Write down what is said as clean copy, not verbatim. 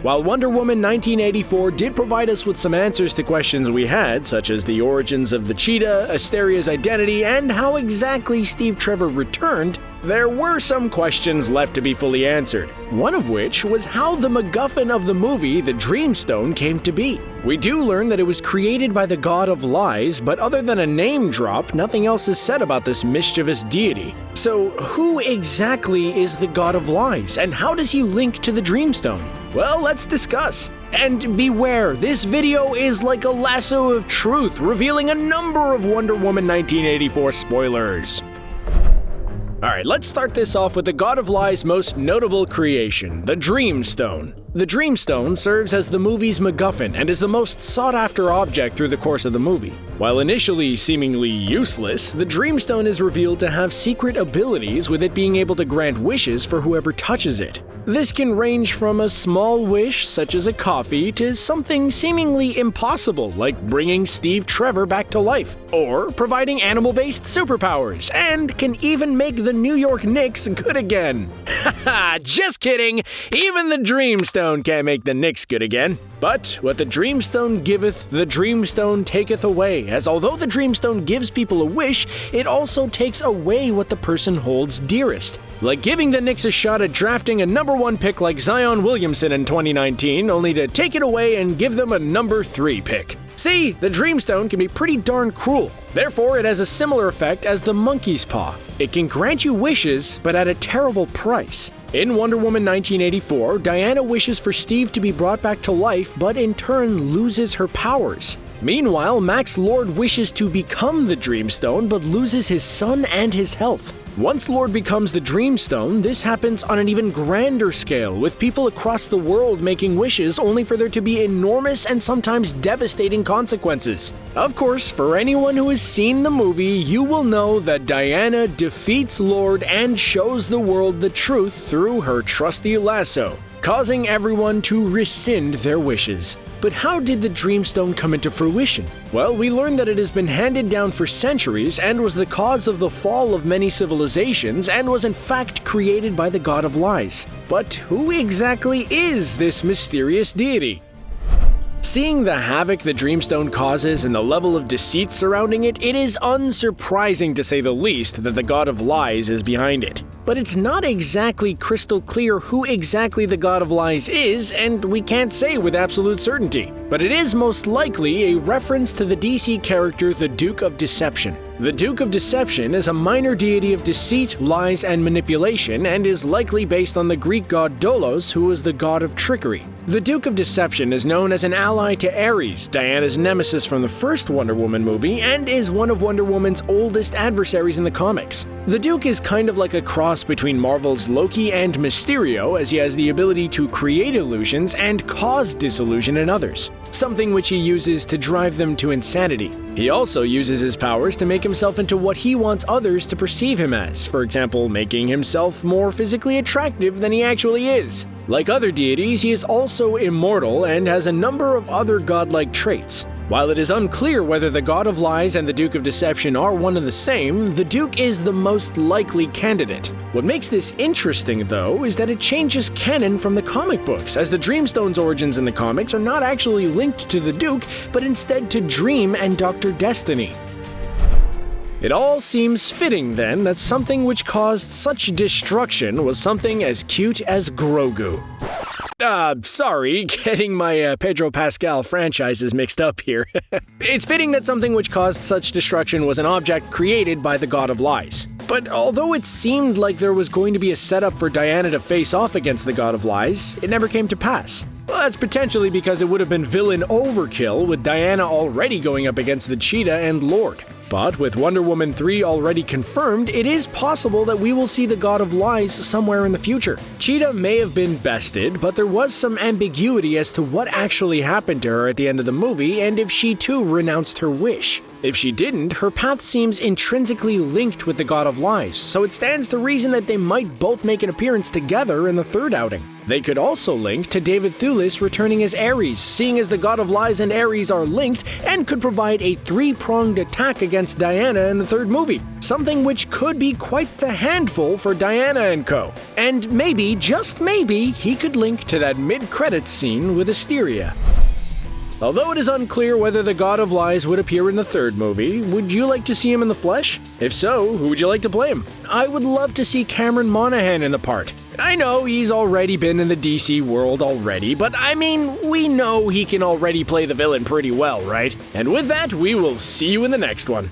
While Wonder Woman 1984 did provide us with some answers to questions we had, such as the origins of the cheetah, Asteria's identity, and how exactly Steve Trevor returned, there were some questions left to be fully answered, one of which was how the MacGuffin of the movie, the Dream Stone, came to be. We do learn that it was created by the god of lies, but other than a name drop, nothing else is said about this mischievous deity. So who exactly is the god of lies, and how does he link to the Dreamstone? Well, let's discuss. And beware, this video is like a lasso of truth, revealing a number of Wonder Woman 1984 spoilers. Alright, let's start this off with the God of Lie's most notable creation, the Dreamstone. The Dreamstone serves as the movie's MacGuffin and is the most sought-after object through the course of the movie. While initially seemingly useless, the Dreamstone is revealed to have secret abilities, with it being able to grant wishes for whoever touches it. This can range from a small wish, such as a coffee, to something seemingly impossible, like bringing Steve Trevor back to life, or providing animal-based superpowers, and can even make the New York Knicks good again. Haha, just kidding! Even the Dreamstone can't make the Knicks good again. But what the Dreamstone giveth, the Dreamstone taketh away, as although the Dreamstone gives people a wish, it also takes away what the person holds dearest. Like giving the Knicks a shot at drafting a number 1 pick like Zion Williamson in 2019, only to take it away and give them a number 3 pick. See, the Dreamstone can be pretty darn cruel. Therefore, it has a similar effect as the monkey's paw. It can grant you wishes, but at a terrible price. In Wonder Woman 1984, Diana wishes for Steve to be brought back to life, but in turn loses her powers. Meanwhile, Max Lord wishes to become the Dreamstone, but loses his son and his health. Once Lord becomes the Dreamstone, this happens on an even grander scale, with people across the world making wishes only for there to be enormous and sometimes devastating consequences. Of course, for anyone who has seen the movie, you will know that Diana defeats Lord and shows the world the truth through her trusty lasso, causing everyone to rescind their wishes. But how did the Dreamstone come into fruition? Well, we learned that it has been handed down for centuries and was the cause of the fall of many civilizations and was in fact created by the God of Lies. But who exactly is this mysterious deity? Seeing the havoc the Dreamstone causes and the level of deceit surrounding it, it is unsurprising to say the least that the God of Lies is behind it. But it's not exactly crystal clear who exactly the God of Lies is, and we can't say with absolute certainty. But it is most likely a reference to the DC character the Duke of Deception. The Duke of Deception is a minor deity of deceit, lies, and manipulation, and is likely based on the Greek god Dolos, who was the god of trickery. The Duke of Deception is known as an ally to Ares, Diana's nemesis from the first Wonder Woman movie, and is one of Wonder Woman's oldest adversaries in the comics. The Duke is kind of like a cross between Marvel's Loki and Mysterio, as he has the ability to create illusions and cause disillusion in others, something which he uses to drive them to insanity. He also uses his powers to make himself into what he wants others to perceive him as, for example, making himself more physically attractive than he actually is. Like other deities, he is also immortal and has a number of other godlike traits. While it is unclear whether the God of Lies and the Duke of Deception are one and the same, the Duke is the most likely candidate. What makes this interesting, though, is that it changes canon from the comic books, as the Dreamstone's origins in the comics are not actually linked to the Duke, but instead to Dream and Dr. Destiny. It all seems fitting, then, that something which caused such destruction was something as cute as Grogu. Sorry, getting my Pedro Pascal franchises mixed up here. It's fitting that something which caused such destruction was an object created by the God of Lies. But although it seemed like there was going to be a setup for Diana to face off against the God of Lies, it never came to pass. Well, that's potentially because it would have been villain overkill, with Diana already going up against the Cheetah and Lord. But with Wonder Woman 3 already confirmed, it is possible that we will see the God of Lies somewhere in the future. Cheetah may have been bested, but there was some ambiguity as to what actually happened to her at the end of the movie and if she too renounced her wish. If she didn't, her path seems intrinsically linked with the God of Lies, so it stands to reason that they might both make an appearance together in the third outing. They could also link to David Thewlis returning as Ares, seeing as the God of Lies and Ares are linked, and could provide a three-pronged attack against Diana in the third movie, something which could be quite the handful for Diana and co. And maybe, just maybe, he could link to that mid-credits scene with Asteria. Although it is unclear whether the God of Lies would appear in the third movie, would you like to see him in the flesh? If so, who would you like to play him? I would love to see Cameron Monaghan in the part. I know he's already been in the DC world already, but I mean, we know he can already play the villain pretty well, right? And with that, we will see you in the next one.